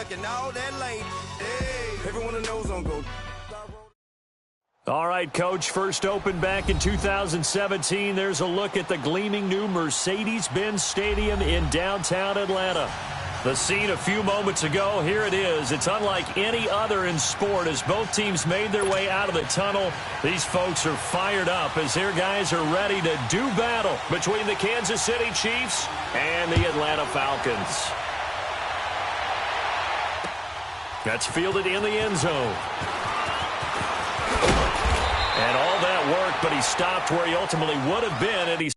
ducking all that lane. Hey, everyone knows on go. All right, Coach, first opened back in 2017. There's a look at the gleaming new Mercedes-Benz Stadium in downtown Atlanta. The scene a few moments ago, here it is. It's unlike any other in sport as both teams made their way out of the tunnel. These folks are fired up as their guys are ready to do battle between the Kansas City Chiefs and the Atlanta Falcons. That's fielded in the end zone. And all that work, but he stopped where he ultimately would have been, and he's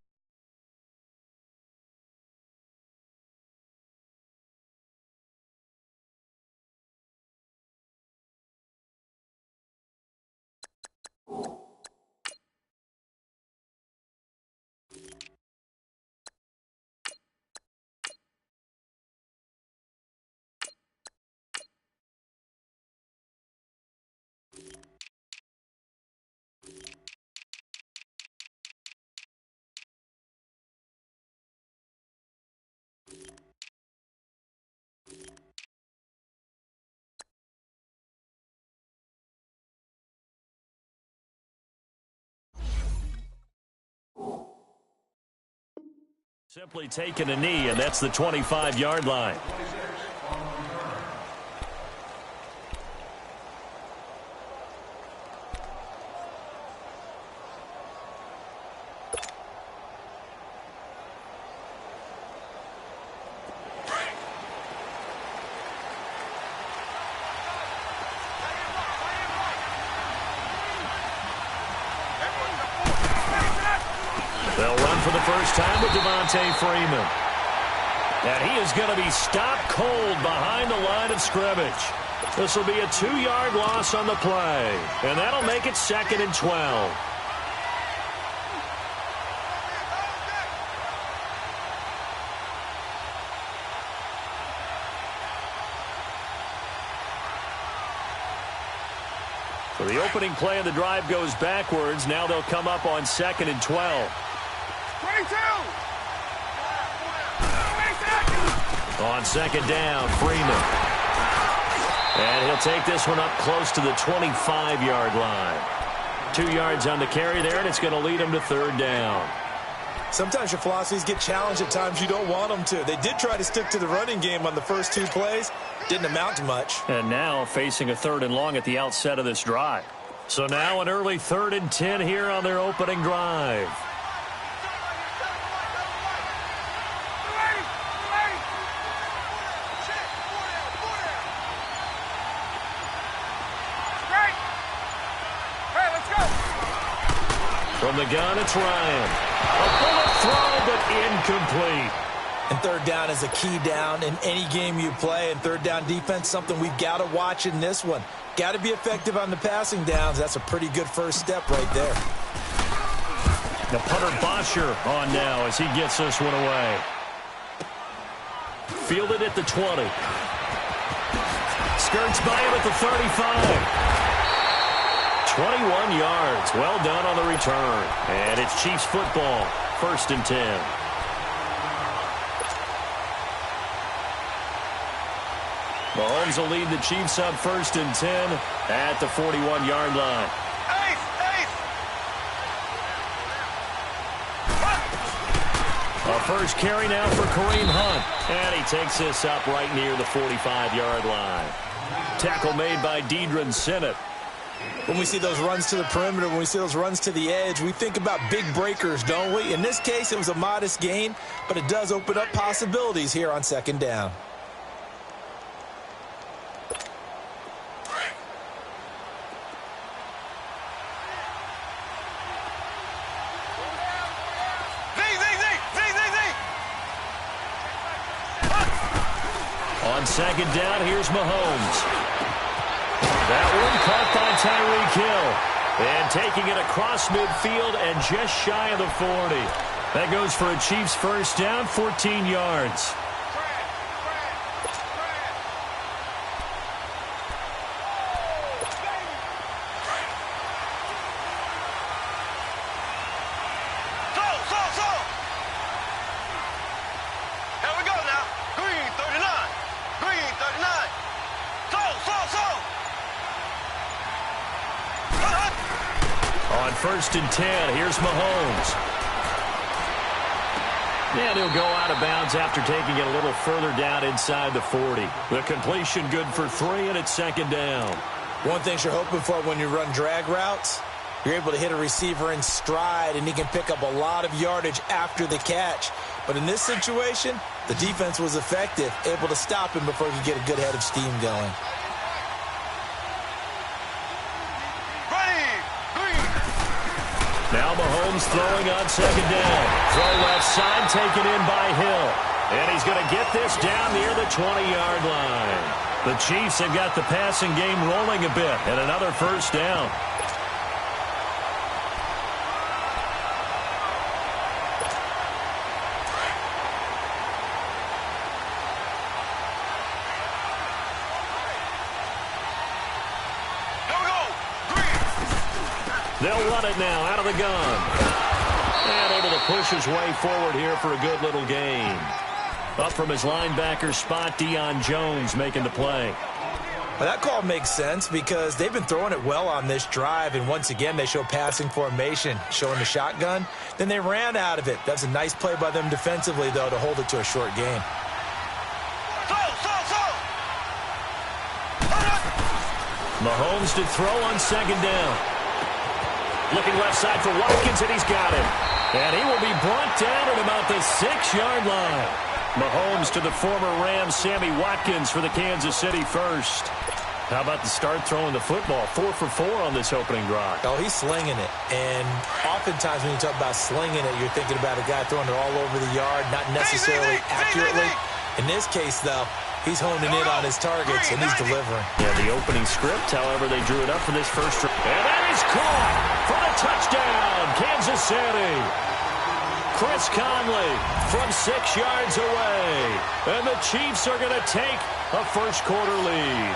simply taking a knee, and that's the 25-yard line. They'll run for the first time with Devontae Freeman. And he is going to be stopped cold behind the line of scrimmage. This will be a 2-yard loss on the play. And that'll make it 2nd and 12. So the opening play of the drive goes backwards. Now they'll come up on 2nd and 12. 22! On 2nd down, Freeman. And he'll take this one up close to the 25-yard line. 2 yards on the carry there, and it's going to lead him to 3rd down. Sometimes your philosophies get challenged at times you don't want them to. They did try to stick to the running game on the first 2 plays. Didn't amount to much. And now facing a 3rd and long at the outset of this drive. So now an early 3rd and 10 here on their opening drive. From the gun, it's Ryan. A bullet throw, but incomplete. And 3rd down is a key down in any game you play. And 3rd down defense, something we've got to watch in this one. Got to be effective on the passing downs. That's a pretty good first step right there. The punter Bosher on now as he gets this one away. Fielded at the 20. Skirts by him at the 35. 21 yards. Well done on the return. And it's Chiefs football. 1st and 10. Mahomes will lead the Chiefs up 1st and 10 at the 41-yard line. A first carry now for Kareem Hunt. And he takes this up right near the 45-yard line. Tackle made by Deidron Sinnott. When we see those runs to the perimeter, when we see those runs to the edge, we think about big breakers, don't we? In this case, it was a modest gain, but it does open up possibilities here on 2nd down. On 2nd down, here's Mahomes. That one caught by Tyreek Hill. And taking it across midfield and just shy of the 40. That goes for a Chiefs first down, 14 yards. On 1st and 10, here's Mahomes. And he'll go out of bounds after taking it a little further down inside the 40. The completion good for 3, and it's 2nd down. One thing you're hoping for when you run drag routes, you're able to hit a receiver in stride, and he can pick up a lot of yardage after the catch. But in this situation, the defense was effective, able to stop him before he could get a good head of steam going. Now Mahomes throwing on 2nd down. Throw left side taken in by Hill. And he's going to get this down near the 20-yard line. The Chiefs have got the passing game rolling a bit, and another 1st down. They'll run it now out of the gun. And able to push his way forward here for a good little gain. Up from his linebacker spot, Deion Jones making the play. Well, that call makes sense because they've been throwing it well on this drive, and once again they show passing formation, showing the shotgun. Then they ran out of it. That's a nice play by them defensively, though, to hold it to a short gain. Mahomes to throw on 2nd down. Looking left side for Watkins, and he's got it. And he will be brought down at about the 6-yard line. Mahomes to the former Rams, Sammy Watkins, for the Kansas City first. How about the start throwing the football? 4 for 4 on this opening drive. Oh, he's slinging it. And oftentimes when you talk about slinging it, you're thinking about a guy throwing it all over the yard, not necessarily accurately. In this case, though, he's honing in on his targets, and he's delivering. Yeah, the opening script, however, they drew it up for this first drive. And that is caught for the touchdown, Kansas City. Chris Conley from 6 yards away. And the Chiefs are going to take a first-quarter lead.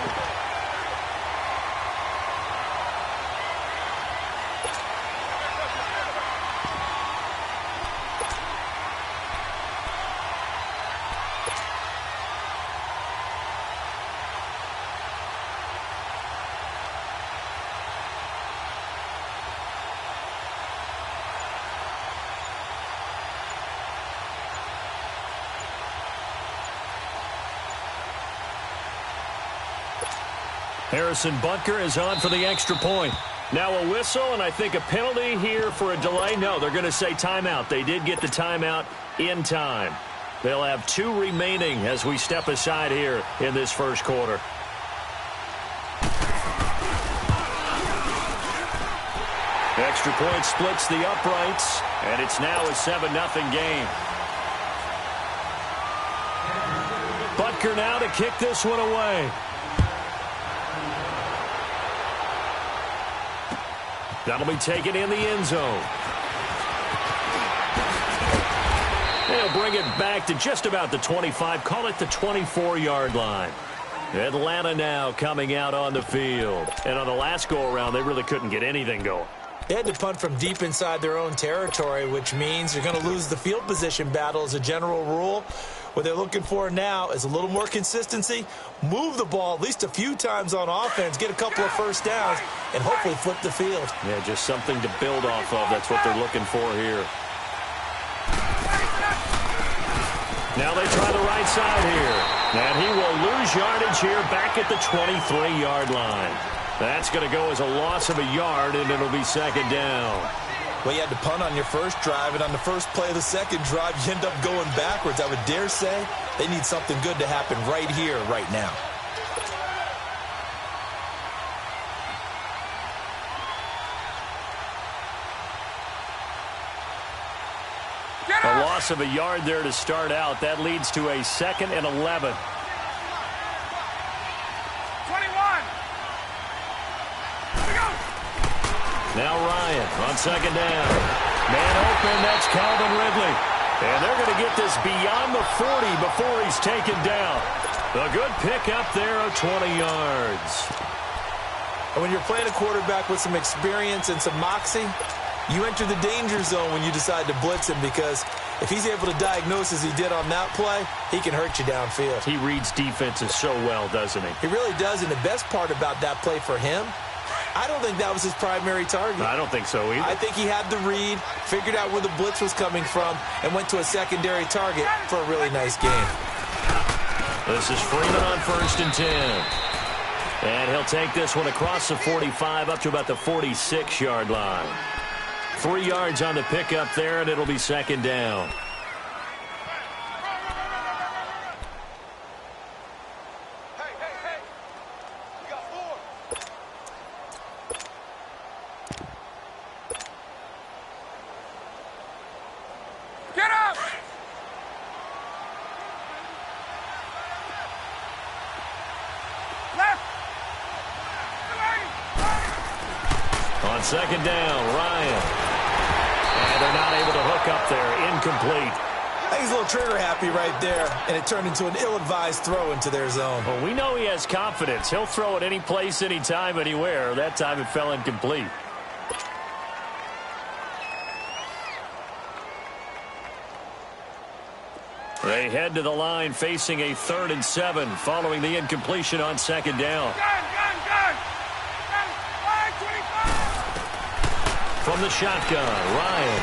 Harrison Butker is on for the extra point. Now a whistle, and I think a penalty here for a delay. No, they're going to say timeout. They did get the timeout in time. They'll have 2 remaining as we step aside here in this first quarter. Extra point splits the uprights, and it's now a 7-0 game. Butker now to kick this one away. That'll be taken in the end zone. They'll bring it back to just about the 25, call it the 24-yard line. Atlanta now coming out on the field. And on the last go-around, they really couldn't get anything going. They had to punt from deep inside their own territory, which means you're going to lose the field position battle as a general rule. What they're looking for now is a little more consistency, move the ball at least a few times on offense, get a couple of first downs, and hopefully flip the field. Yeah, just something to build off of. That's what they're looking for here. Now they try the right side here. And he will lose yardage here back at the 23-yard line. That's going to go as a loss of a yard, and it'll be 2nd down. Well, you had to punt on your first drive, and on the first play of the second drive, you end up going backwards. I would dare say they need something good to happen right here, right now. A loss of a yard there to start out. That leads to a 2nd and 11. 21. Now Ryan on 2nd down. Man open, that's Calvin Ridley. And they're going to get this beyond the 40 before he's taken down. A good pickup there of 20 yards. And when you're playing a quarterback with some experience and some moxie, you enter the danger zone when you decide to blitz him, because if he's able to diagnose as he did on that play, he can hurt you downfield. He reads defenses so well, doesn't he? He really does, and the best part about that play for him, I don't think that was his primary target. I don't think so either. I think he had the read, figured out where the blitz was coming from, and went to a secondary target for a really nice game. This is Freeman on 1st and 10. And he'll take this one across the 45 up to about the 46-yard line. 3 yards on the pickup there, and it'll be 2nd down. On 2nd down, Ryan. And they're not able to hook up there. Incomplete. I think he's a little trigger happy right there, and it turned into an ill-advised throw into their zone. Well, we know he has confidence. He'll throw it any place, anytime, anywhere. That time it fell incomplete. They head to the line facing a 3rd and 7 following the incompletion on 2nd down. From the shotgun, Ryan.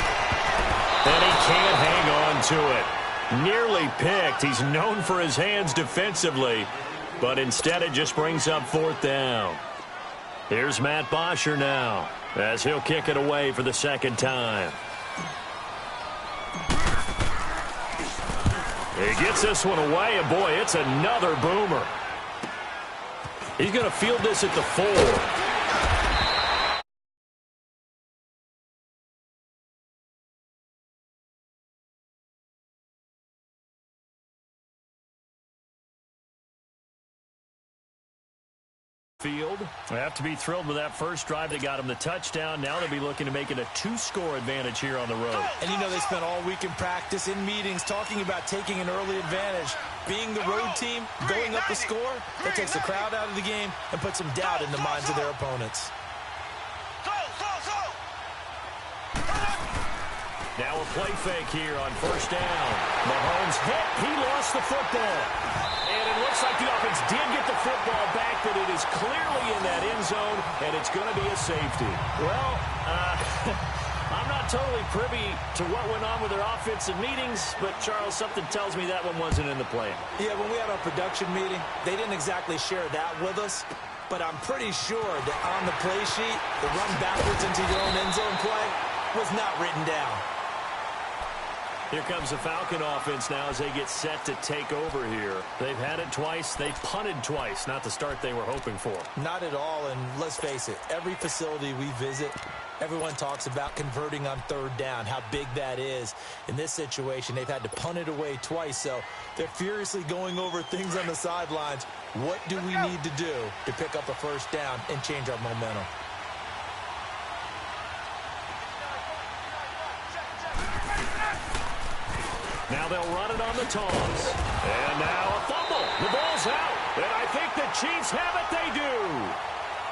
And he can't hang on to it. Nearly picked. He's known for his hands defensively, but instead it just brings up 4th down. Here's Matt Bosher now as he'll kick it away for the 2nd time. He gets this one away, and boy, it's another boomer. He's going to field this at the 4. Field. They have to be thrilled with that first drive that got them the touchdown. Now they'll be looking to make it a 2-score advantage here on the road. And you know they spent all week in practice, in meetings, talking about taking an early advantage. Being the road team, going up a score, that takes the crowd out of the game and puts some doubt in the minds of their opponents. Now a play fake here on 1st down. Mahomes hit. He lost the football. And it looks like the offense did get the football back, but it is clearly in that end zone, and it's going to be a safety. Well, I'm not totally privy to what went on with their offensive meetings, but, Charles, something tells me that one wasn't in the plan. Yeah, when we had our production meeting, they didn't exactly share that with us, but I'm pretty sure that on the play sheet, the run backwards into your own end zone play was not written down. Here comes the Falcon offense now as they get set to take over here. They've had it twice. They've punted twice. Not the start they were hoping for. Not at all, and let's face it, every facility we visit, everyone talks about converting on 3rd down, how big that is. In this situation, they've had to punt it away twice, so they're furiously going over things on the sidelines. What do we need to do to pick up a 1st down and change our momentum? Now they'll run it on the toss. And now a fumble. The ball's out. And I think the Chiefs have it. They do.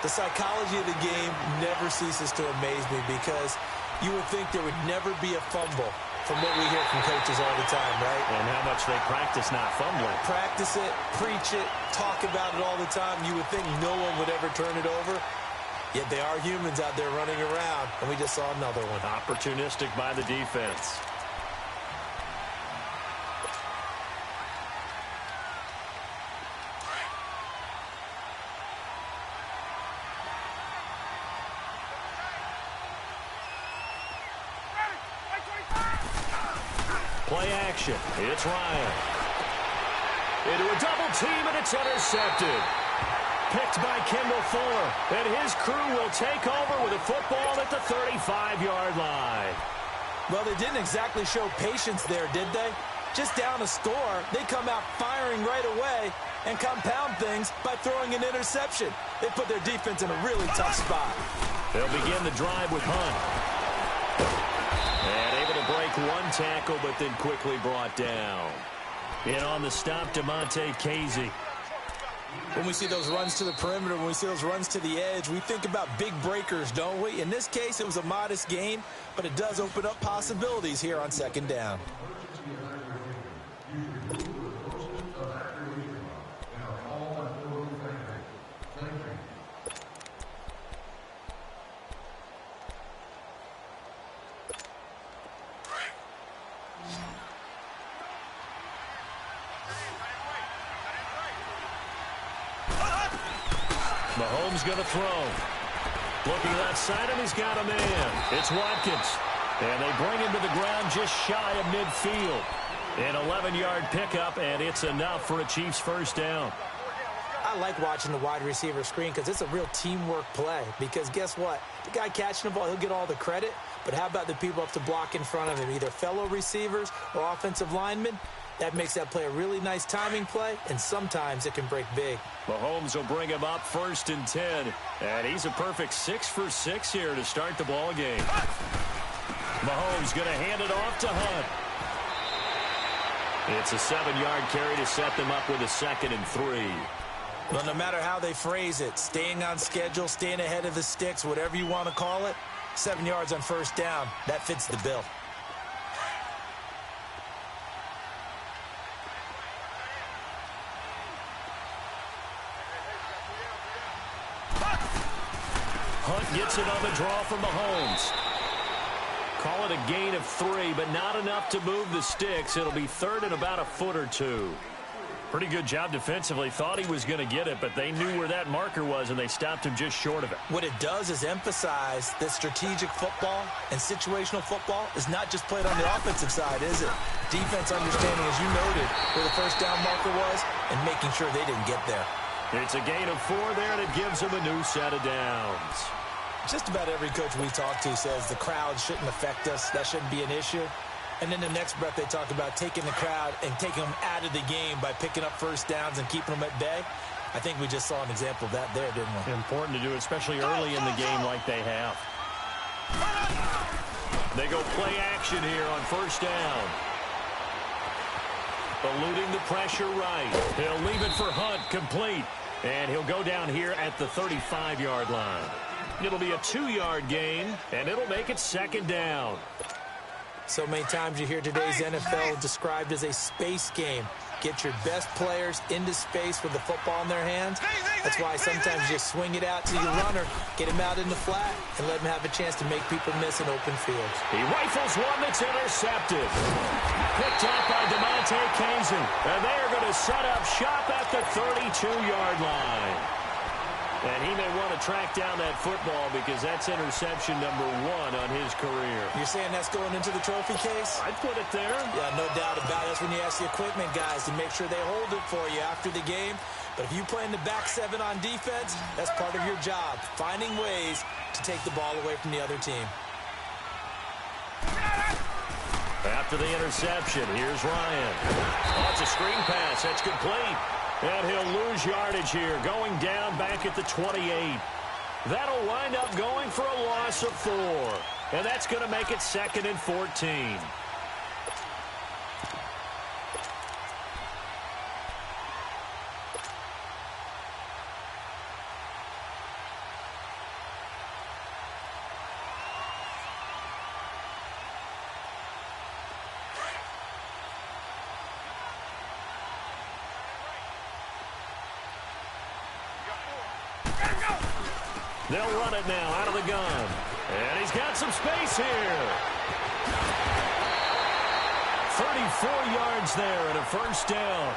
The psychology of the game never ceases to amaze me because you would think there would never be a fumble from what we hear from coaches all the time, right? And how much they practice not fumbling. Practice it, preach it, talk about it all the time. You would think no one would ever turn it over. Yet they are humans out there running around, and we just saw another one. Opportunistic by the defense. Play action. It's Ryan. Into a double team, and it's intercepted. Picked by Kendall Fuller. And his crew will take over with a football at the 35-yard line. Well, they didn't exactly show patience there, did they? Just down a score, they come out firing right away and compound things by throwing an interception. They put their defense in a really tough spot. They'll begin the drive with Hunt. And able to break one tackle, but then quickly brought down. In on the stop, DeMonte Casey. When we see those runs to the perimeter, when we see those runs to the edge, we think about big breakers, don't we? In this case, it was a modest gain, but it does open up possibilities here on 2nd down. Mahomes going to throw. Looking to that side, and he's got a man. It's Watkins. And they bring him to the ground just shy of midfield. An 11-yard pickup, and it's enough for a Chiefs first down. I like watching the wide receiver screen because it's a real teamwork play. Because guess what? The guy catching the ball, he'll get all the credit. But how about the people up to block in front of him, either fellow receivers or offensive linemen? That makes that play a really nice timing play, and sometimes it can break big. Mahomes will bring him up 1st and 10. And he's a perfect 6 for 6 here to start the ball game. Mahomes going to hand it off to Hunt. It's a 7-yard carry to set them up with a 2nd and 3. Well, no matter how they phrase it, staying on schedule, staying ahead of the sticks, whatever you want to call it, 7 yards on 1st down, that fits the bill. Hunt gets it on the draw from Mahomes. Call it a gain of 3, but not enough to move the sticks. It'll be 3rd and about a foot or 2. Pretty good job defensively. Thought he was going to get it, but they knew where that marker was, and they stopped him just short of it. What it does is emphasize that strategic football and situational football is not just played on the offensive side, is it? Defense understanding, as you noted, where the first down marker was and making sure they didn't get there. It's a gain of 4 there, and it gives them a new set of downs. Just about every coach we talk to says the crowd shouldn't affect us. That shouldn't be an issue. And then the next breath they talk about taking the crowd and taking them out of the game by picking up first downs and keeping them at bay. I think we just saw an example of that there, didn't we? Important to do, especially early in the game like they have. They go play action here on 1st down. Eluding the pressure right. He'll leave it for Hunt, complete. And he'll go down here at the 35-yard line. It'll be a 2-yard gain, and it'll make it 2nd down. So many times you hear today's NFL described as a space game. Get your best players into space with the football in their hands. That's why sometimes you swing it out to your runner, get him out in the flat, and let him have a chance to make people miss an open field. He rifles one that's intercepted. Picked up by DeMonte Kazin. And they're going to set up shop at the 32-yard line. And he may want to track down that football because that's interception number 1 on his career. You're saying that's going into the trophy case? I'd put it there. Yeah, no doubt about it. That's when you ask the equipment guys to make sure they hold it for you after the game. But if you play in the back 7 on defense, that's part of your job, finding ways to take the ball away from the other team. After the interception, here's Ryan. Oh, it's a screen pass. That's complete. And he'll lose yardage here, going down back at the 28. That'll wind up going for a loss of 4. And that's going to make it 2nd and 14. They'll run it now out of the gun. And he's got some space here. 34 yards there and a 1st down.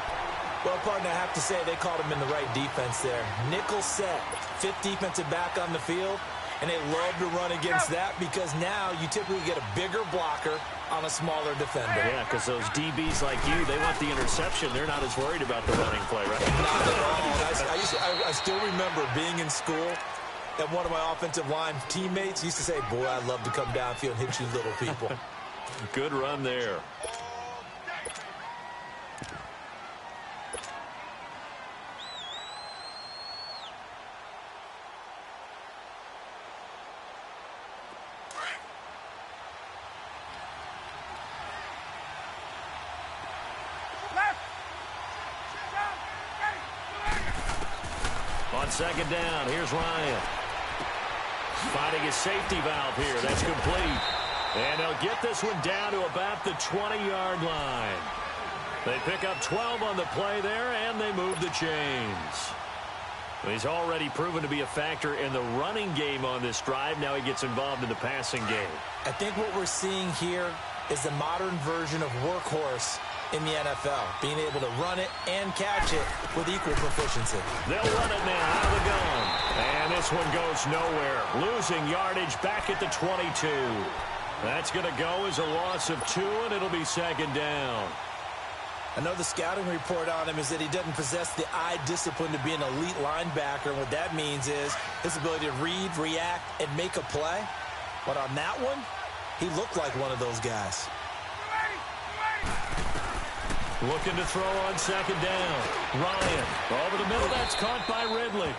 Well, partner, I have to say they called him in the right defense there. Nickel set, 5th defensive back on the field. And they love to run against that because now you typically get a bigger blocker on a smaller defender. Yeah, because those DBs like you, they want the interception. They're not as worried about the running play, right? Not at all. I still remember being in school, and one of my offensive line teammates used to say, boy, I'd love to come downfield and hit you little people. Good run there. On 2nd down, here's Ryan. Finding his safety valve here. That's complete. And they'll get this one down to about the 20-yard line. They pick up 12 on the play there, and they move the chains. He's already proven to be a factor in the running game on this drive. Now he gets involved in the passing game. I think what we're seeing here is the modern version of workhorse in the NFL, being able to run it and catch it with equal proficiency. They'll run it now out of the gun. And this one goes nowhere. Losing yardage back at the 22. That's going to go as a loss of 2, and it'll be second down. I know the scouting report on him is that he doesn't possess the eye discipline to be an elite linebacker. And what that means is his ability to read, react, and make a play. But on that one, he looked like one of those guys. Looking to throw on second down. Ryan over the middle. That's caught by Ridley.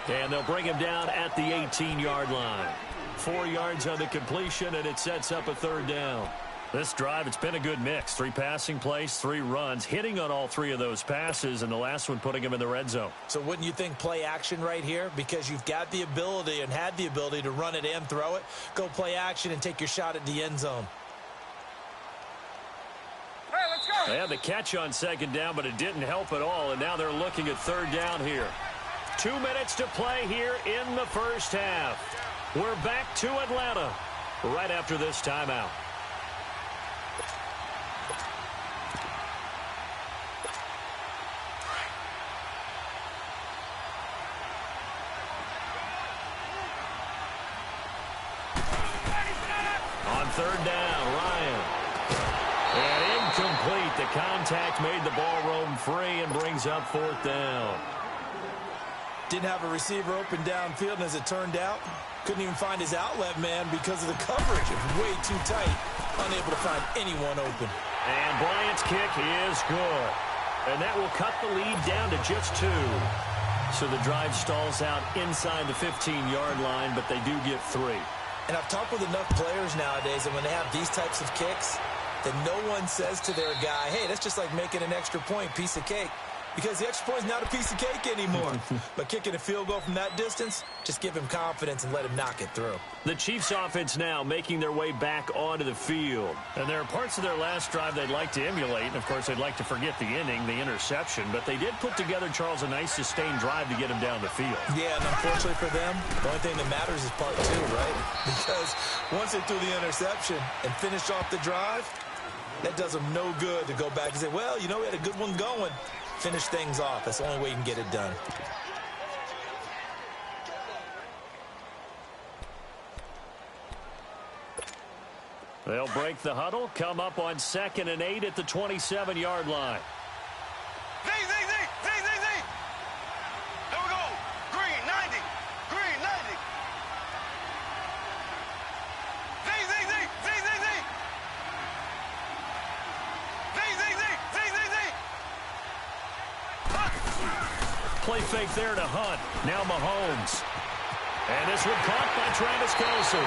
And they'll bring him down at the 18-yard line. 4 yards on the completion, and it sets up a third down. This drive, it's been a good mix. 3 passing plays, 3 runs, hitting on all 3 of those passes, and the last one putting him in the red zone. So wouldn't you think play action right here? Because you've got the ability and had the ability to run it and throw it. Go play action and take your shot at the end zone. Hey, let's go. They had the catch on second down, but it didn't help at all, and now they're looking at third down here. 2 minutes to play here in the first half. We're back to Atlanta right after this timeout. On third down, Ryan. And incomplete. The contact made the ball roam free and brings up fourth down. Didn't have a receiver open downfield, and as it turned out, couldn't even find his outlet man because of the coverage. It was way too tight, unable to find anyone open. And Bryant's kick is good. And that will cut the lead down to just 2. So the drive stalls out inside the 15-yard line, but they do get 3. And I've talked with enough players nowadays, and when they have these types of kicks, that no one says to their guy, hey, that's just like making an extra point, piece of cake. Because the extra point is not a piece of cake anymore. But kicking a field goal from that distance, just give him confidence and let him knock it through. The Chiefs offense now making their way back onto the field. And there are parts of their last drive they'd like to emulate. And, of course, they'd like to forget the inning, the interception. But they did put together, Charles, a nice sustained drive to get him down the field. Yeah, and unfortunately for them, the only thing that matters is part 2, right? Because once they threw the interception and finished off the drive, that does them no good to go back and say, well, you know, we had a good one going. Finish things off. That's the only way you can get it done. They'll break the huddle, come up on 2nd and 8 at the 27-yard line. Z. There we go. Green, 90. Green, 90. Z. Play fake there to Hunt. Now Mahomes. And this one caught by Travis Kelce.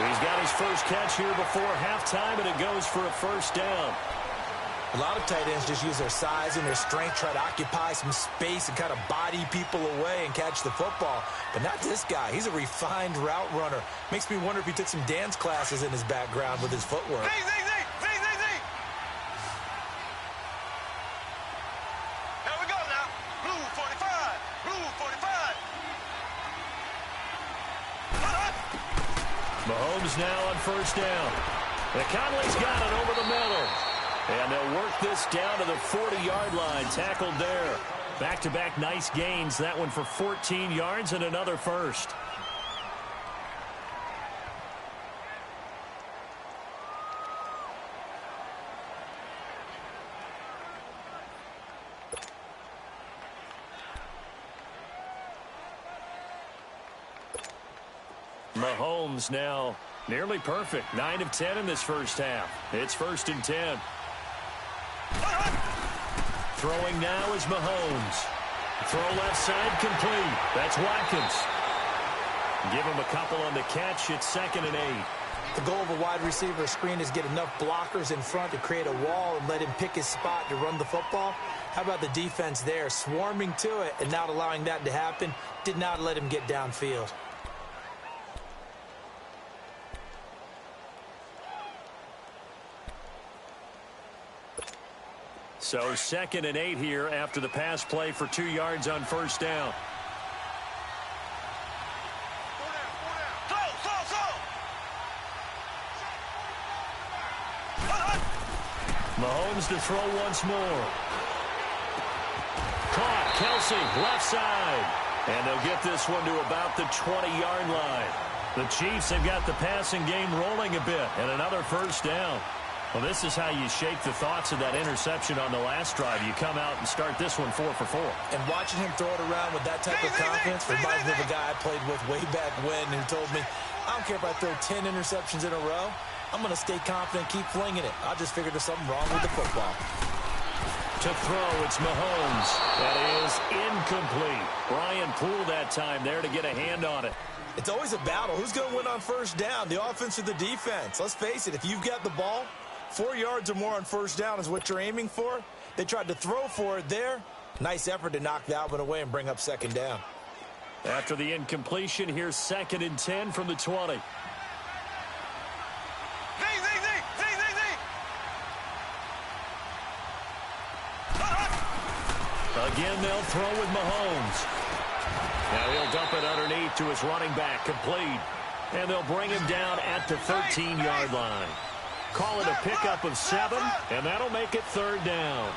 He's got his first catch here before halftime, and it goes for a first down. A lot of tight ends just use their size and their strength, try to occupy some space and kind of body people away and catch the football. But not this guy. He's a refined route runner. Makes me wonder if he took some dance classes in his background with his footwork. Z. There we go now. Blue 45. Blue 45. Mahomes now on first down. And Conley's got it over the middle. And they'll work this down to the 40-yard line. Tackled there. Back-to-back nice gains. That one for 14 yards and another first. Mahomes now nearly perfect. 9 of 10 in this first half. It's 1st and 10. Throwing now is Mahomes. Throw left side complete. That's Watkins. Give him a couple on the catch. It's 2nd and 8. The goal of a wide receiver screen is get enough blockers in front to create a wall and let him pick his spot to run the football. How about the defense there? Swarming to it and not allowing that to happen. Did not let him get downfield. So 2nd and 8 here after the pass play for 2 yards on first down. Mahomes to throw once more. Caught. Kelsey, left side. And they'll get this one to about the 20-yard line. The Chiefs have got the passing game rolling a bit, and another first down. Well, this is how you shake the thoughts of that interception on the last drive. You come out and start this one 4 for 4. And watching him throw it around with that type of confidence reminds me of a guy I played with way back when who told me, I don't care if I throw 10 interceptions in a row. I'm going to stay confident, keep flinging it. I just figured there's something wrong with the football. To throw, it's Mahomes. That is incomplete. Brian Poole that time there to get a hand on it. It's always a battle. Who's going to win on first down, the offense or the defense? Let's face it, if you've got the ball, 4 yards or more on first down is what you're aiming for. They tried to throw for it there. Nice effort to knock that one away and bring up second down. After the incompletion, here's 2nd and 10 from the 20. Again, they'll throw with Mahomes. Now he'll dump it underneath to his running back, complete. And they'll bring him down at the 13-yard line. Call it a pickup of 7, and that'll make it 3rd down.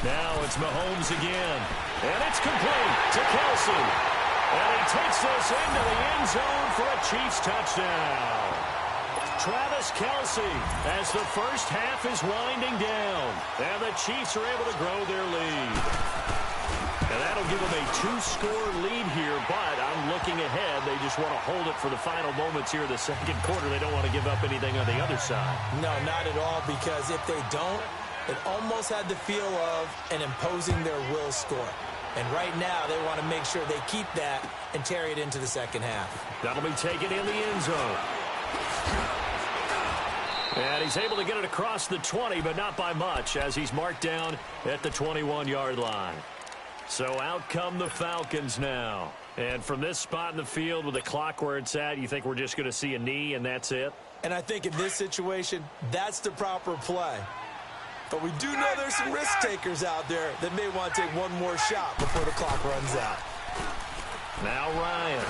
Now it's Mahomes again. And it's complete to Kelsey. And he takes this into the end zone for a Chiefs touchdown. Travis Kelsey as the first half is winding down. And the Chiefs are able to grow their lead. And that'll give them a 2-score lead here, but I'm looking ahead. They just want to hold it for the final moments here in the second quarter. They don't want to give up anything on the other side. No, not at all, because if they don't, it almost had the feel of an imposing their will score. And right now, they want to make sure they keep that and carry it into the second half. That'll be taken in the end zone. And he's able to get it across the 20, but not by much, as he's marked down at the 21-yard line. So out come the Falcons now. And from this spot in the field with the clock where it's at, you think we're just going to see a knee and that's it? And I think in this situation, that's the proper play. But we do know there's some risk takers out there that may want to take one more shot before the clock runs out. Now Ryan.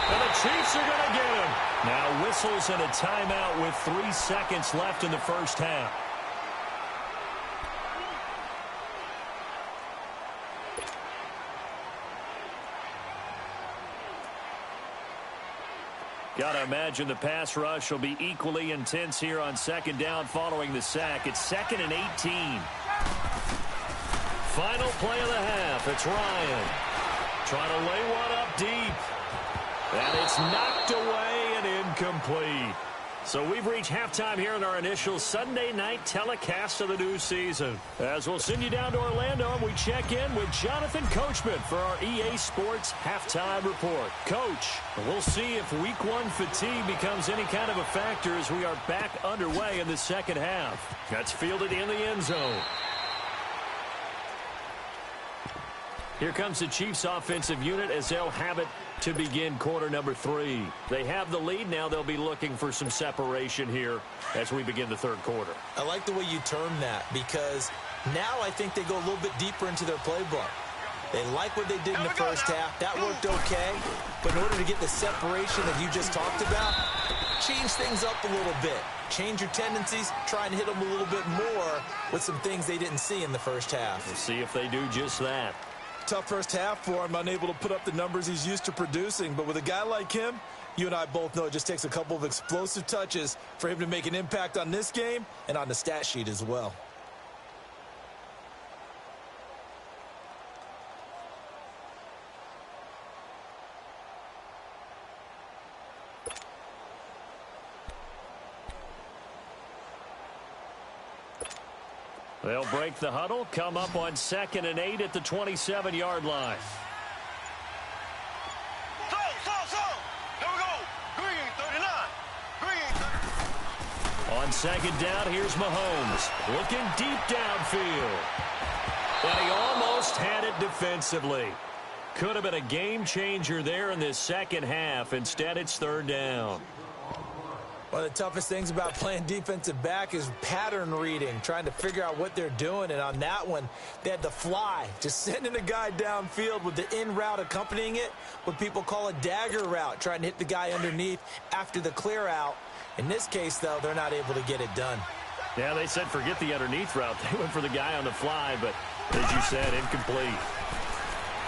And the Chiefs are going to get him. Now whistles and a timeout with 3 seconds left in the first half. Got to imagine the pass rush will be equally intense here on second down following the sack. It's 2nd and 18. Final play of the half. It's Ryan. Trying to lay one up deep. And it's knocked away and incomplete. So we've reached halftime here in our initial Sunday night telecast of the new season. As we'll send you down to Orlando, and we check in with Jonathan Coachman for our EA Sports Halftime Report. Coach, we'll see if Week 1 fatigue becomes any kind of a factor as we are back underway in the second half. That's fielded in the end zone. Here comes the Chiefs offensive unit as they'll have it to begin quarter number 3. They have the lead. Now they'll be looking for some separation here as we begin the third quarter. I like the way you term that, because now I think they go a little bit deeper into their playbook. They like what they did in the first half. That worked okay. But in order to get the separation that you just talked about, change things up a little bit. Change your tendencies. Try and hit them a little bit more with some things they didn't see in the first half. We'll see if they do just that. Tough first half for him, unable to put up the numbers he's used to producing. But with a guy like him, you and I both know it just takes a couple of explosive touches for him to make an impact on this game and on the stat sheet as well. They'll break the huddle, come up on 2nd and 8 at the 27-yard line. Here we go. Green 39. Green 39. On second down, here's Mahomes. Looking deep downfield. And he almost had it defensively. Could have been a game changer there in this second half. Instead, it's third down. One of the toughest things about playing defensive back is pattern reading, trying to figure out what they're doing. And on that one, they had the fly, just sending a guy downfield with the in route accompanying it, what people call a dagger route, trying to hit the guy underneath after the clear out. In this case, though, they're not able to get it done. Yeah, they said forget the underneath route. They went for the guy on the fly, but as you said, incomplete.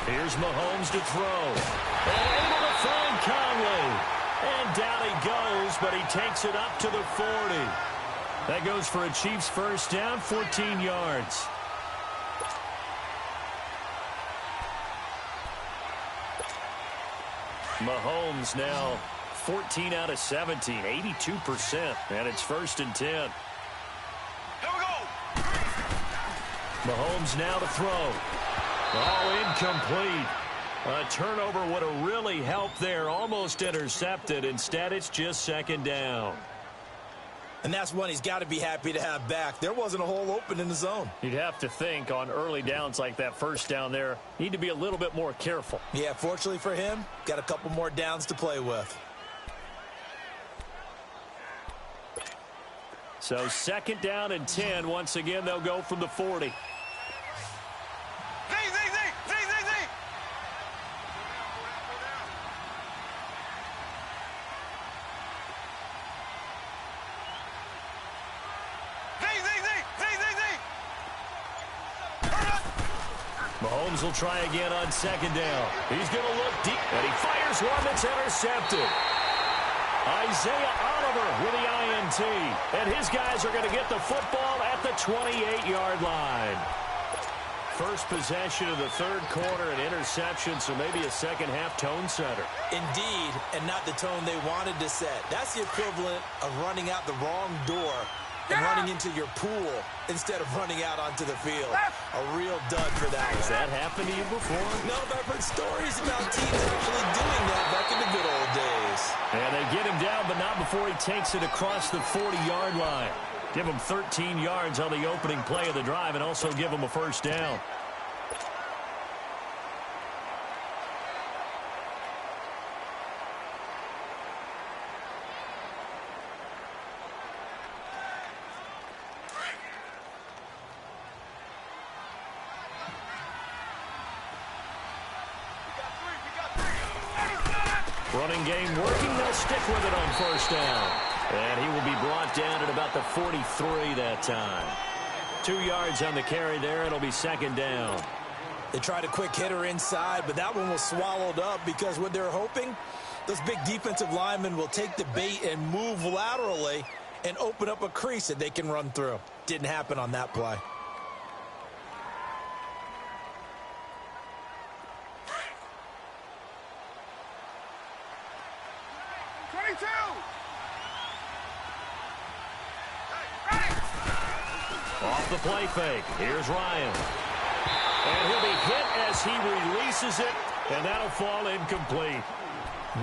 Here's Mahomes to throw. And able to find Conley. And down he goes, but he takes it up to the 40. That goes for a Chiefs first down, 14 yards. Mahomes now 14 out of 17, 82%, and it's 1st and 10. Here we go. Mahomes now to throw. Oh, incomplete. A turnover would have really helped there. Almost intercepted. Instead, it's just 2nd down. And that's one he's got to be happy to have back. There wasn't a hole open in the zone. You'd have to think on early downs like that first down there, need to be a little bit more careful. Yeah, fortunately for him, got a couple more downs to play with. So 2nd down and 10. Once again, they'll go from the 40. Mahomes will try again on 2nd down. He's going to look deep, and he fires one that's intercepted. Isaiah Oliver with the INT, and his guys are going to get the football at the 28-yard line. First possession of the 3rd quarter, an interception, so maybe a second-half tone setter. Indeed, and not the tone they wanted to set. That's the equivalent of running out the wrong door and running into your pool instead of running out onto the field. A real dud for that one. Has that happened to you before? No, but I've heard stories about teams actually doing that back in the good old days. And they get him down, but not before he takes it across the 40-yard line. Give him 13 yards on the opening play of the drive and also give him a first down. Running game working. They'll stick with it on 1st down. And he will be brought down at about the 43 that time. 2 yards on the carry there. It'll be 2nd down. They tried a quick hitter inside, but that one was swallowed up because what they're hoping, those big defensive linemen will take the bait and move laterally and open up a crease that they can run through. Didn't happen on that play. Off the play fake. Here's Ryan. And he'll be hit as he releases it, and that'll fall incomplete.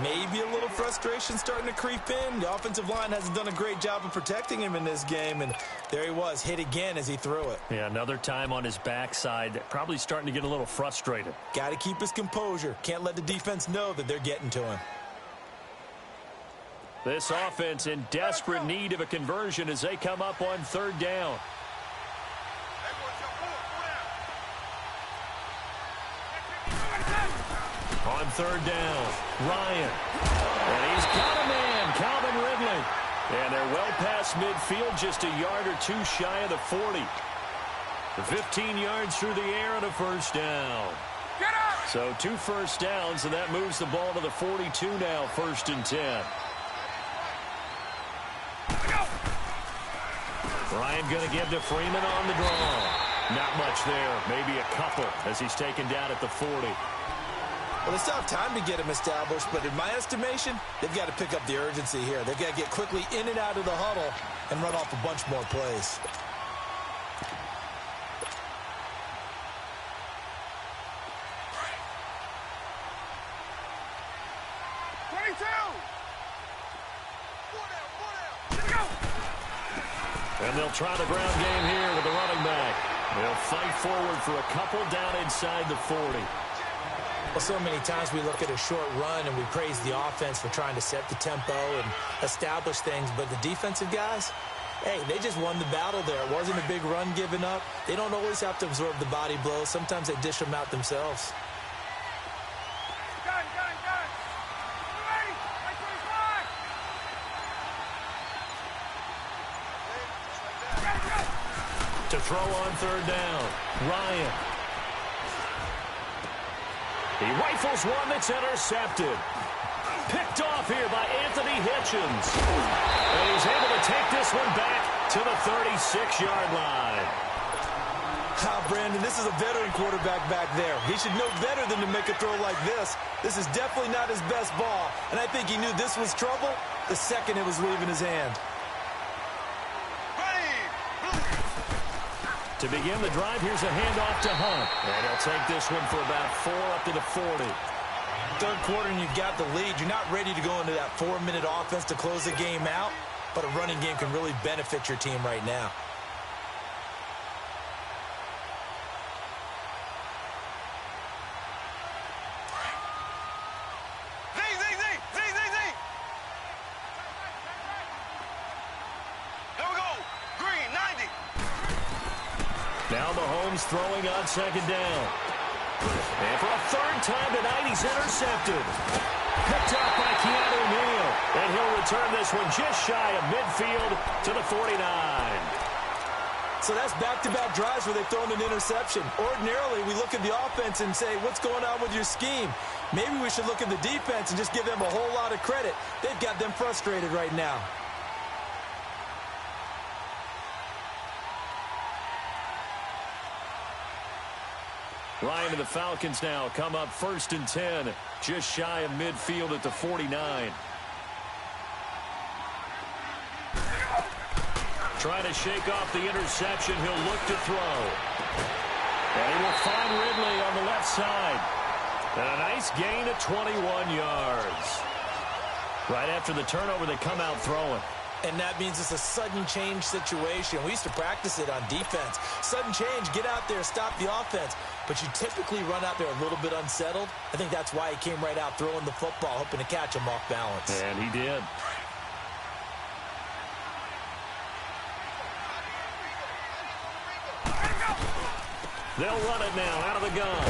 Maybe a little frustration starting to creep in. The offensive line hasn't done a great job of protecting him in this game, and there he was, hit again as he threw it. Yeah, another time on his backside, probably starting to get a little frustrated. Got to keep his composure. Can't let the defense know that they're getting to him. This offense in desperate need of a conversion as they come up on 3rd down. On 3rd down, Ryan. And he's got a man, Calvin Ridley. And they're well past midfield, just a yard or two shy of the 40. The 15 yards through the air and a first down. So 2 first downs, and that moves the ball to the 42 now, 1st and 10. Ryan going to give to Freeman on the draw. Not much there, maybe a couple as he's taken down at the 40. Well, they still have time to get him established, but in my estimation, they've got to pick up the urgency here. They've got to get quickly in and out of the huddle and run off a bunch more plays. And they'll try the ground game here with the running back. They'll fight forward for a couple down inside the 40. Well, so many times we look at a short run and we praise the offense for trying to set the tempo and establish things, but the defensive guys, hey, they just won the battle there. It wasn't a big run given up. They don't always have to absorb the body blows. Sometimes they dish them out themselves. To throw on third down, Ryan. He rifles one that's intercepted. Picked off here by Anthony Hitchens. And he's able to take this one back to the 36-yard line. Brandon, this is a veteran quarterback back there. He should know better than to make a throw like this. This is definitely not his best ball. And I think he knew this was trouble the second it was leaving his hand. To begin the drive, here's a handoff to Hunt. And he'll take this one for about 4 up to the 40. Third quarter and you've got the lead. You're not ready to go into that 4-minute offense to close the game out, but a running game can really benefit your team right now. Now Mahomes throwing on second down. And for a third time tonight, he's intercepted. Picked up by Keanu Neal. And he'll return this one just shy of midfield to the 49. So that's back-to-back drives where they've thrown an interception. Ordinarily, we look at the offense and say, what's going on with your scheme? Maybe we should look at the defense and just give them a whole lot of credit. They've got them frustrated right now. Ryan and the Falcons now come up 1st and 10, just shy of midfield at the 49. Trying to shake off the interception. He'll look to throw. And he will find Ridley on the left side. And a nice gain of 21 yards. Right after the turnover, they come out throwing. And that means it's a sudden change situation. We used to practice it on defense. Sudden change, get out there, stop the offense. But you typically run out there a little bit unsettled. I think that's why he came right out throwing the football, hoping to catch him off balance. And he did. They'll run it now out of the gun.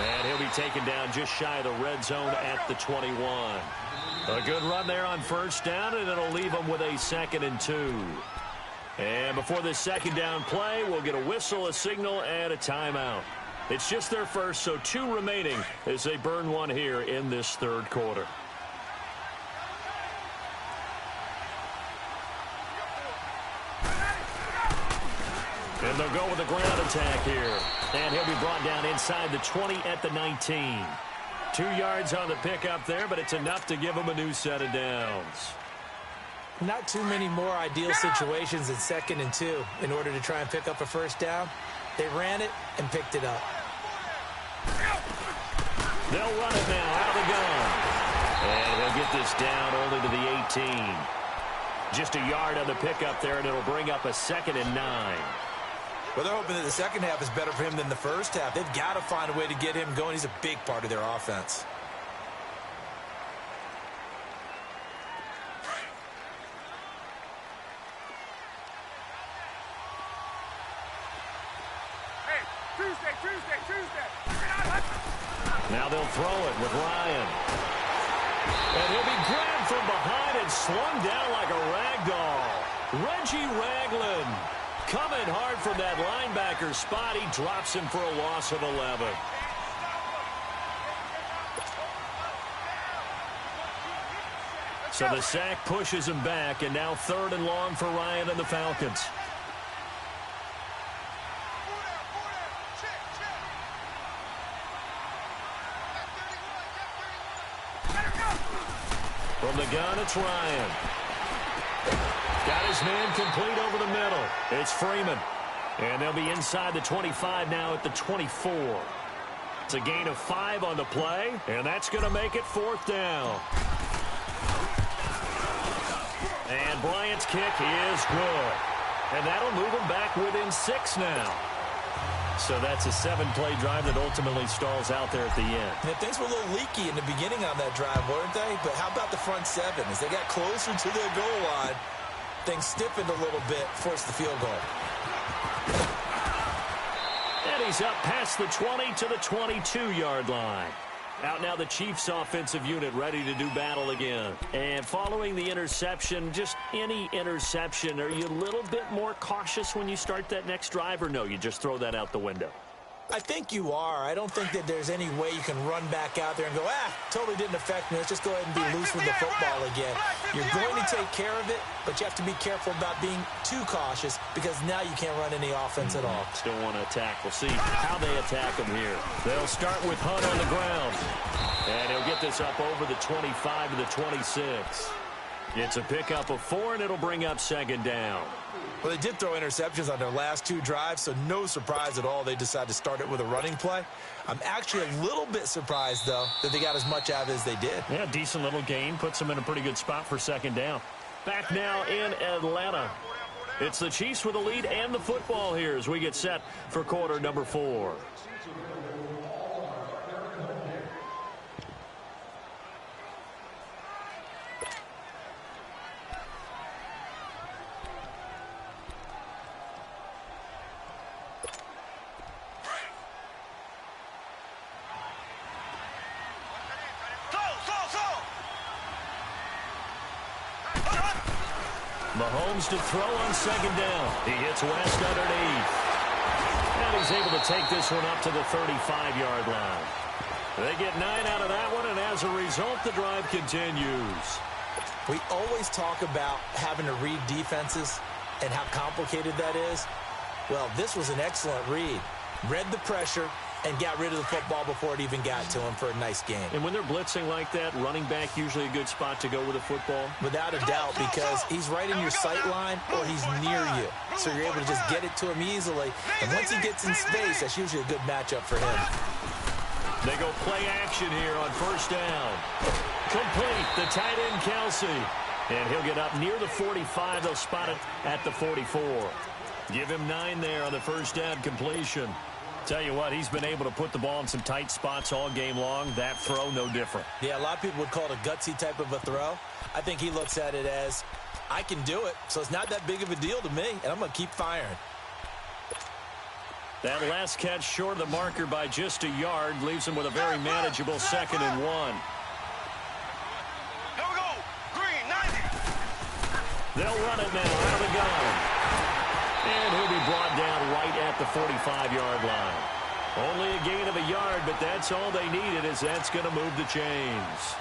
And he'll be taken down just shy of the red zone at the 21. A good run there on first down, and it'll leave them with a 2nd and 2. And before this second down play, we'll get a whistle, a signal, and a timeout. It's just their first, so 2 remaining as they burn one here in this third quarter. And they'll go with a ground attack here. And he'll be brought down inside the 20 at the 19. 2 yards on the pickup there, but it's enough to give them a new set of downs. Not too many more ideal situations in 2nd and 2 in order to try and pick up a first down. They ran it and picked it up. They'll run it now out of the gun. And he'll get this down only to the 18. Just a yard on the pickup there, and it'll bring up a 2nd and 9. Well, they're hoping that the second half is better for him than the first half. They've got to find a way to get him going. He's a big part of their offense. Tuesday. Now they'll throw it with Ryan. And he'll be grabbed from behind and slung down like a rag doll. Reggie Ragland coming hard from that linebacker spot. He drops him for a loss of 11. So the sack pushes him back, and now 3rd and long for Ryan and the Falcons. From the gun, it's Ryan. Got his man complete over the middle. It's Freeman. And they'll be inside the 25 now at the 24. It's a gain of 5 on the play, and that's going to make it 4th down. And Bryant's kick is good. And that'll move him back within 6 now. So that's a 7-play drive that ultimately stalls out there at the end. Yeah, things were a little leaky in the beginning on that drive, weren't they? But how about the front seven? As they got closer to their goal line, things stiffened a little bit, forced the field goal. And he's up past the 20 to the 22-yard line. Out now the Chiefs offensive unit ready to do battle again. And following the interception, just any interception, are you a little bit more cautious when you start that next drive, or no, you just throw that out the window? I think you are. I don't think that there's any way you can run back out there and go, totally didn't affect me. Let's just go ahead and be loose with the football again. You're going to take care of it, but you have to be careful about being too cautious because now you can't run any offense at all. Still want to attack. We'll see how they attack him here. They'll start with Hunt on the ground. And he'll get this up over the 25 to the 26. It's a pickup of 4, and it'll bring up second down. Well, they did throw interceptions on their last 2 drives, so no surprise at all they decided to start it with a running play. I'm actually a little bit surprised, though, that they got as much out of it as they did. Yeah, decent little gain. Puts them in a pretty good spot for second down. Back now in Atlanta. It's the Chiefs with the lead and the football here as we get set for quarter number 4. Mahomes to throw on second down. He hits West underneath. And he's able to take this one up to the 35-yard line. They get 9 out of that one, and as a result, the drive continues. We always talk about having to read defenses and how complicated that is. Well, this was an excellent read. Read the pressure and got rid of the football before it even got to him for a nice game. And when they're blitzing like that, running back usually a good spot to go with a football? Without a doubt, because he's right in your sight line or he's near you. So you're able to just get it to him easily. And once he gets in space, that's usually a good matchup for him. They go play action here on first down. Complete, the tight end Kelsey. And he'll get up near the 45. They'll spot it at the 44. Give him 9 there on the first down completion. Tell you what, he's been able to put the ball in some tight spots all game long. That throw, no different. Yeah, a lot of people would call it a gutsy type of a throw. I think he looks at it as, I can do it, so it's not that big of a deal to me, and I'm going to keep firing. That last catch short of the marker by just a yard leaves him with a very manageable 2nd and 1. Here we go. Green, 90. They'll run it now out of the gun. And he'll be brought down right at the 45-yard line. Only a gain of a yard, but that's all they needed, as that's going to move the chains.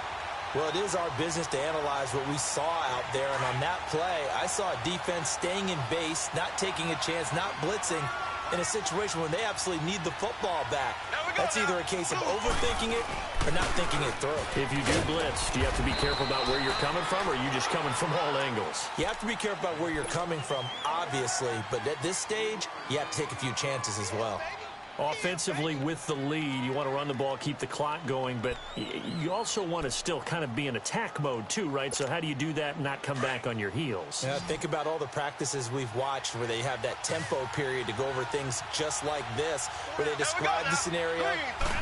Well, it is our business to analyze what we saw out there, and on that play, I saw a defense staying in base, not taking a chance, not blitzing, in a situation where they absolutely need the football back. That's either a case of overthinking it or not thinking it through. If you do blitz, do you have to be careful about where you're coming from, or are you just coming from all angles? You have to be careful about where you're coming from, obviously, but at this stage, you have to take a few chances as well. Offensively with the lead, you want to run the ball, keep the clock going, but you also want to still kind of be in attack mode too, right? So how do you do that and not come back on your heels? Yeah, think about all the practices we've watched where they have that tempo period to go over things just like this, where they describe the scenario,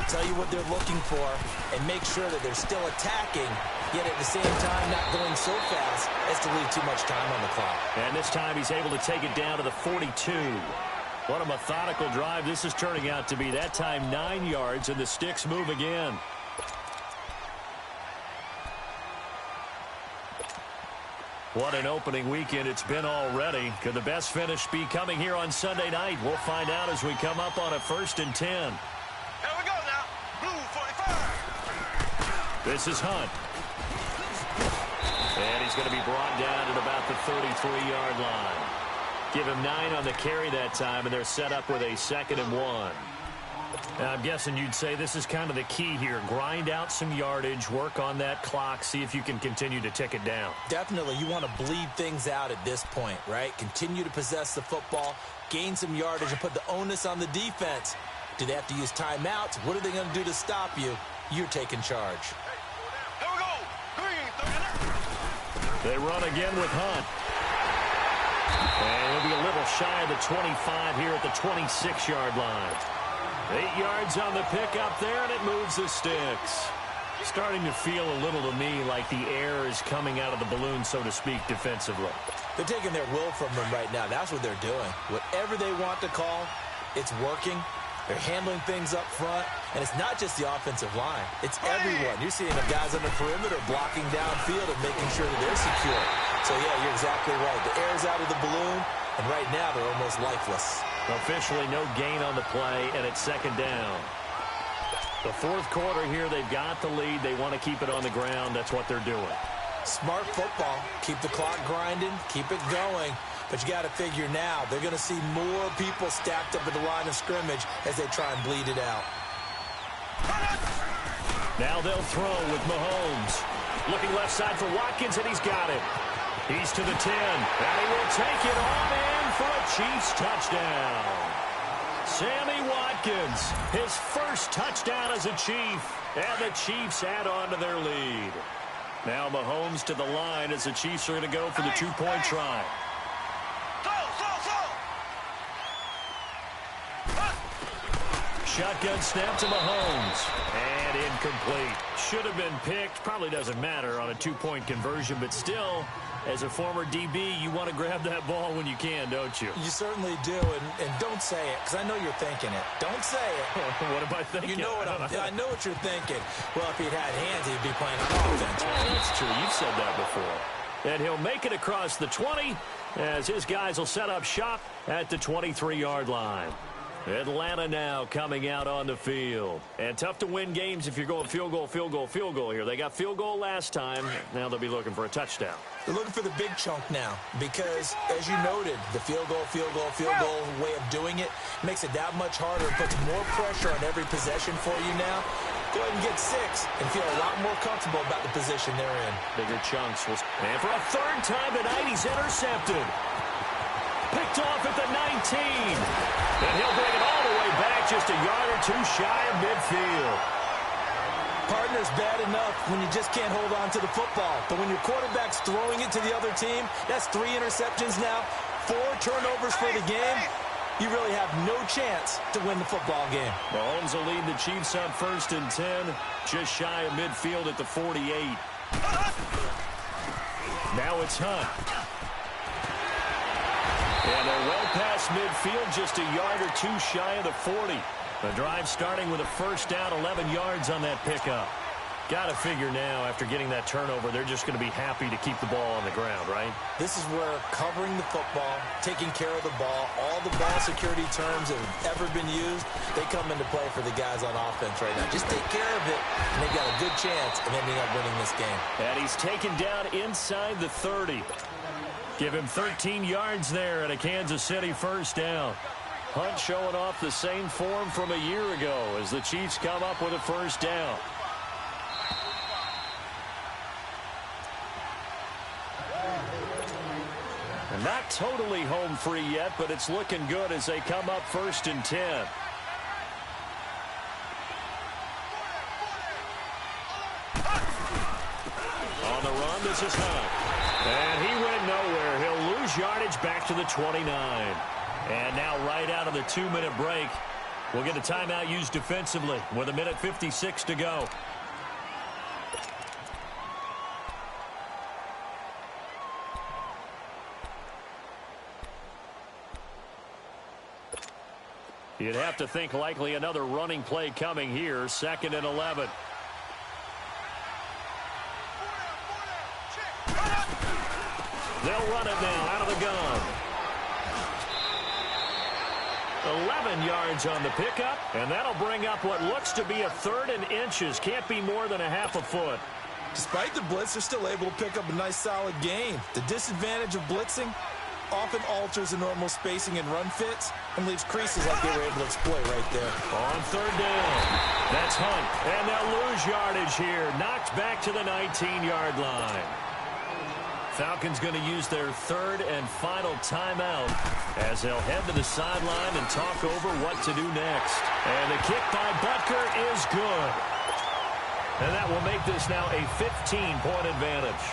tell you what they're looking for, and make sure that they're still attacking, yet at the same time not going so fast as to leave too much time on the clock. And this time he's able to take it down to the 42. What a methodical drive this is turning out to be. That time 9 yards, and the sticks move again. What an opening weekend it's been already. Could the best finish be coming here on Sunday night? We'll find out as we come up on a 1st and 10. Here we go now. Blue 45. This is Hunt. And he's going to be brought down at about the 33-yard line. Give him 9 on the carry that time, and they're set up with a 2nd and 1. Now, I'm guessing you'd say this is kind of the key here. Grind out some yardage, work on that clock, see if you can continue to tick it down. Definitely. You want to bleed things out at this point, right? Continue to possess the football, gain some yardage, and put the onus on the defense. Do they have to use timeouts? What are they going to do to stop you? You're taking charge. Here we go. Green, 39. They run again with Hunt. And he'll be a little little shy of the 25 here at the 26-yard line. 8 yards on the pickup there, and it moves the sticks. Starting to feel a little to me like the air is coming out of the balloon, so to speak, defensively. They're taking their will from them right now. That's what they're doing. Whatever they want to call, it's working. They're handling things up front, and it's not just the offensive line. It's everyone. You're seeing the guys on the perimeter blocking downfield and making sure that they're secure. So, yeah, you're exactly right. The air's out of the balloon, and right now they're almost lifeless. Officially no gain on the play, and it's second down. The fourth quarter here, they've got the lead. They want to keep it on the ground. That's what they're doing. Smart football. Keep the clock grinding. Keep it going. But you got to figure now they're going to see more people stacked up at the line of scrimmage as they try and bleed it out. Now they'll throw with Mahomes. Looking left side for Watkins, and he's got it. He's to the 10, and he will take it on in for a Chiefs touchdown. Sammy Watkins, his first touchdown as a Chief, and the Chiefs add on to their lead. Now Mahomes to the line as the Chiefs are going to go for the two-point try. Shotgun snap to Mahomes, and incomplete. Should have been picked. Probably doesn't matter on a two-point conversion, but still, as a former DB, you want to grab that ball when you can, don't you? You certainly do, and don't say it, because I know you're thinking it. Don't say it. What am I thinking? You know what I know what you're thinking. Well, if he'd had hands, he'd be playing offense. That's true. You've said that before. And he'll make it across the 20 as his guys will set up shop at the 23-yard line. Atlanta now coming out on the field. And tough to win games if you're going field goal, field goal, field goal here. They got field goal last time. Now they'll be looking for a touchdown. They're looking for the big chunk now because, as you noted, the field goal way of doing it makes it that much harder and puts more pressure on every possession for you now. Go ahead and get 6 and feel a lot more comfortable about the position they're in. Bigger chunks. And for a third time tonight, he's intercepted. Picked off at the 19. And he'll bring it all the way back just a yard or two shy of midfield. Partner's bad enough when you just can't hold on to the football. But when your quarterback's throwing it to the other team, that's 3 interceptions now, 4 turnovers for the game. You really have no chance to win the football game. Mahomes will lead the Chiefs on 1st and 10, just shy of midfield at the 48. Now it's Hunt. And they're well past midfield, just a yard or two shy of the 40. The drive starting with a first down, 11 yards on that pickup. Got to figure now, after getting that turnover, they're just going to be happy to keep the ball on the ground, right? This is where covering the football, taking care of the ball, all the ball security terms that have ever been used, they come into play for the guys on offense right now. Just take care of it, and they've got a good chance of ending up winning this game. And he's taken down inside the 30. Give him 13 yards there and a Kansas City first down. Hunt showing off the same form from a year ago as the Chiefs come up with a first down. And not totally home free yet, but it's looking good as they come up 1st and 10. On the run, this is Hunt. And he went nowhere. He'll lose yardage back to the 29. And now right out of the 2-minute break, we'll get a timeout used defensively with 1:56 to go. You'd have to think likely another running play coming here, 2nd and 11. They'll run it now out of the gun. 11 yards on the pickup, and that'll bring up what looks to be a 3rd and inches. Can't be more than a half a foot. Despite the blitz, they're still able to pick up a nice, solid gain. The disadvantage of blitzing often alters the normal spacing and run fits and leaves creases like they were able to exploit right there. On 3rd down, that's Hunt, and they'll lose yardage here. Knocked back to the 19-yard line. Falcons going to use their 3rd and final timeout as they'll head to the sideline and talk over what to do next. And the kick by Butker is good. And that will make this now a 15-point advantage.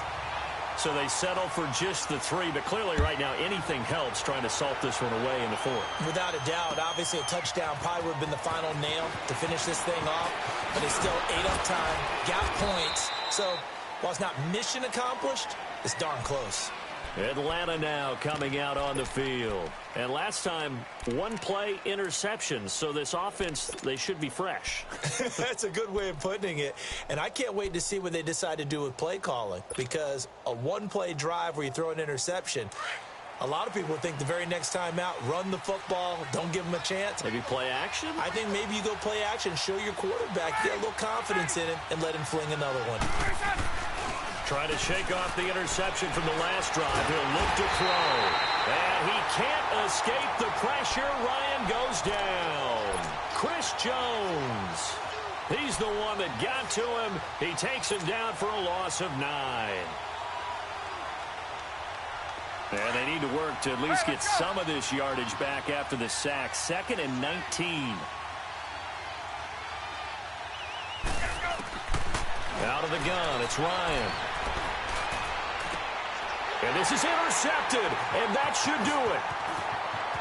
So they settle for just the 3, but clearly right now anything helps trying to salt this one away in the 4th. Without a doubt, obviously a touchdown probably would have been the final nail to finish this thing off, but they still ate up time, got points. So while it's not mission accomplished, it's darn close. Atlanta now coming out on the field. And last time, one-play interception. So this offense, they should be fresh. That's a good way of putting it. And I can't wait to see what they decide to do with play calling, because a one-play drive where you throw an interception, a lot of people think the very next time out, run the football, don't give them a chance. Maybe play action? I think maybe you go play action, show your quarterback, get a little confidence in him, and let him fling another one. Trying to shake off the interception from the last drive. He'll look to throw. And he can't escape the pressure. Ryan goes down. Chris Jones. He's the one that got to him. He takes him down for a loss of 9. And they need to work to at least get some of this yardage back after the sack. 2nd and 19. Out of the gun, it's Ryan. And this is intercepted, and that should do it.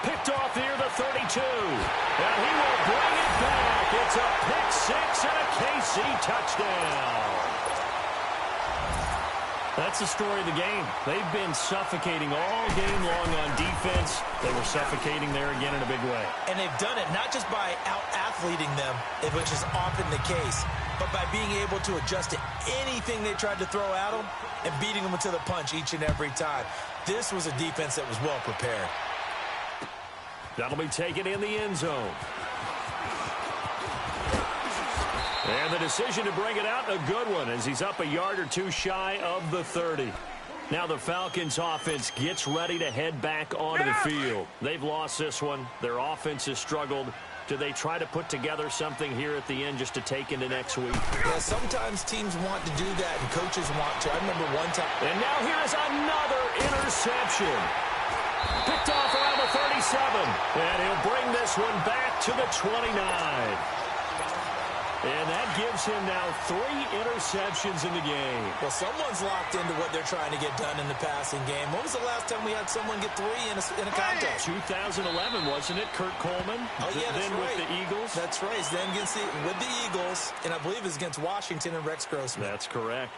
Picked off near the 32. And he will bring it back. It's a pick 6 and a KC touchdown. That's the story of the game. They've been suffocating all game long on defense. They were suffocating there again in a big way. And they've done it not just by out-athleting them, which is often the case, but by being able to adjust to anything they tried to throw at them and beating them to the punch each and every time. This was a defense that was well prepared. That'll be taken in the end zone. And the decision to bring it out, a good one, as he's up a yard or two shy of the 30. Now the Falcons offense gets ready to head back onto the field. They've lost this one. Their offense has struggled. Do they try to put together something here at the end just to take into next week? Yeah, sometimes teams want to do that and coaches want to. I remember one time. And now here is another interception. Picked off around the 37. And he'll bring this one back to the 29. And that gives him now 3 interceptions in the game. Well, someone's locked into what they're trying to get done in the passing game. When was the last time we had someone get 3 in a contest? 2011, wasn't it? Kurt Coleman. Oh, yeah, that's then right. with the Eagles. That's right. Then with the Eagles, and I believe it's against Washington and Rex Grossman. That's correct.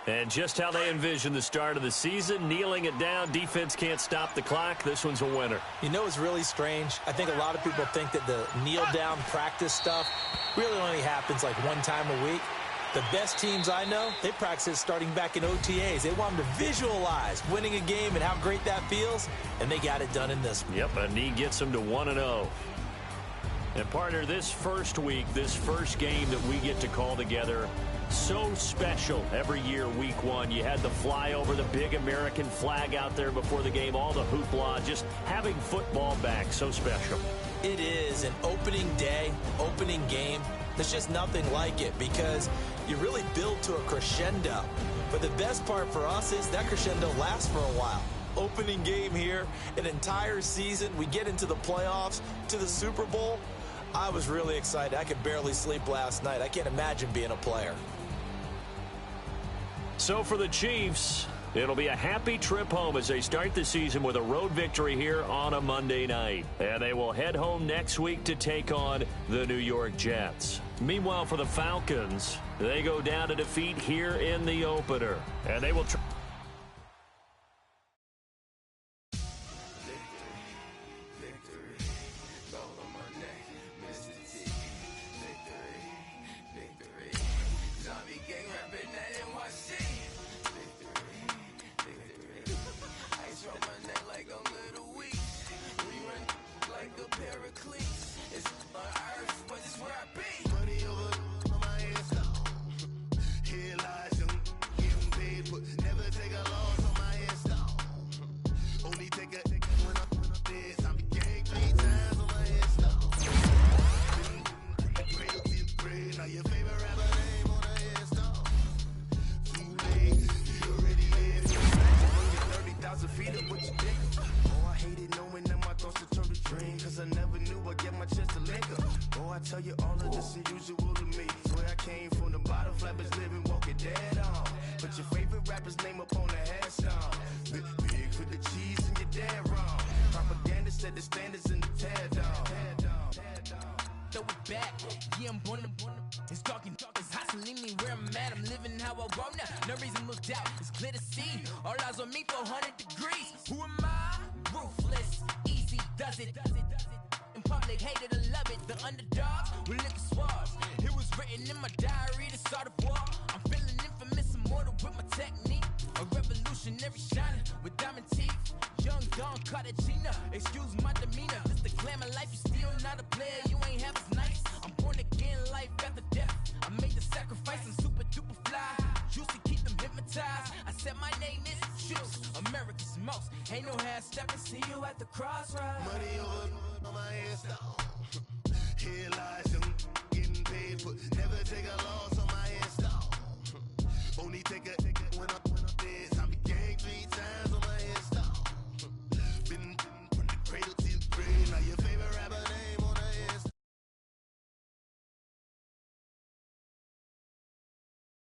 And just how they envision the start of the season, kneeling it down, defense can't stop the clock. This one's a winner. You know, it's really strange. I think a lot of people think that the kneel-down practice stuff really only happens like one time a week. The best teams I know, they practice it starting back in OTAs. They want them to visualize winning a game and how great that feels, and they got it done in this one. Yep, a knee gets them to 1-0. And, partner, this first week, this first game that we get to call together, so special every year, week 1. You had the flyover, the big American flag out there before the game, all the hoopla, just having football back, so special. It is an opening day, opening game. There's just nothing like it because you really build to a crescendo. But the best part for us is that crescendo lasts for a while. Opening game here, an entire season. We get into the playoffs, to the Super Bowl. I was really excited. I could barely sleep last night. I can't imagine being a player. So for the Chiefs, it'll be a happy trip home as they start the season with a road victory here on a Monday night. And they will head home next week to take on the New York Jets. Meanwhile, for the Falcons, they go down to defeat here in the opener. And they will try. Tell you all of this unusual to me. Swear I came from the bottom, flappers living, walking dead on. Put your favorite rapper's name up on the dead wrong. Propaganda set the standards in the tear down. Throw it back, yeah, I'm born to. It's talking, it's hustling me where I'm at. I'm living how I want now. No reason to look out, it's clear to see. All eyes on me, 400 degrees. Who am I? Ruthless, easy, does it. In public, hated or love it. The underdogs will look at swabs. It was written in my diary to start a war. I'm feeling infamous, immortal with my technique. A revolutionary shining with diamond teeth. Young Don Cartagena, excuse my demeanor. This the glamour life, you still not a player. You ain't half as nice. I'm born again, life after death. I made the sacrifice, I'm super duper fly. Juicy, keep them hypnotized. I said my name is Juice, America's most. Ain't no half stepping, see you at the crossroads. Money over on my headstone. Here lies them getting paid for. Never take a loss on my headstone. Only take a when I'm dead.